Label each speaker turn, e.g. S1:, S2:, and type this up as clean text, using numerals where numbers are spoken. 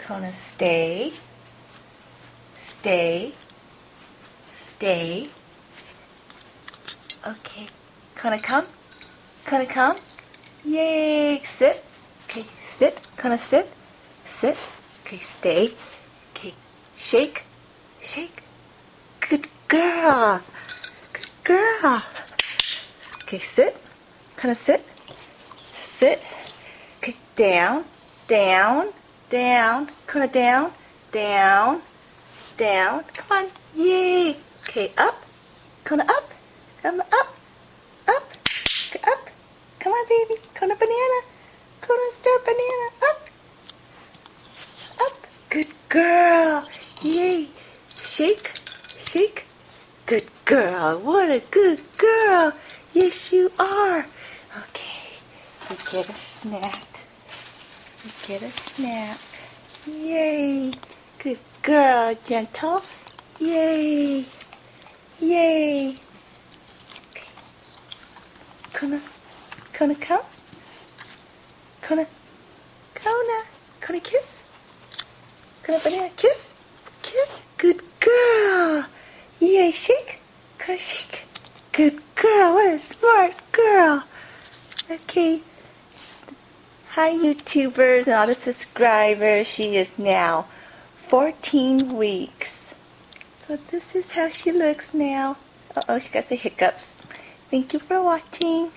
S1: Kona, stay, stay, stay. Okay. Kona, come. Kona, come. Yay. Sit. Okay, sit. Kona, sit. Sit. Okay, stay. Okay, shake. Shake. Good girl. Good girl. Okay, sit. Kona, sit. Sit. Okay, down. Down. Down. Kona, down. Down. Down. Come on. Yay. Okay, up. Kona, up. Come up. Up. Up. Come on, baby. Kona, banana. Kona, star, banana. Up. Up. Good girl. Yay. Shake. Shake. Good girl. What a good girl. Yes, you are. Okay. You get a snack. You get a snack. Yay. Good girl, gentle. Yay. Yay. Okay. Kona. Kona, come. Kona. Kona. Kona, kiss. Kona, banana, kiss. Kiss. Good girl. Yay, shake. Kona, shake. Good girl. What a smart girl. Okay. Hi, YouTubers and all the subscribers. She is now 14 weeks. So this is how she looks now. Uh-oh, she got the hiccups. Thank you for watching.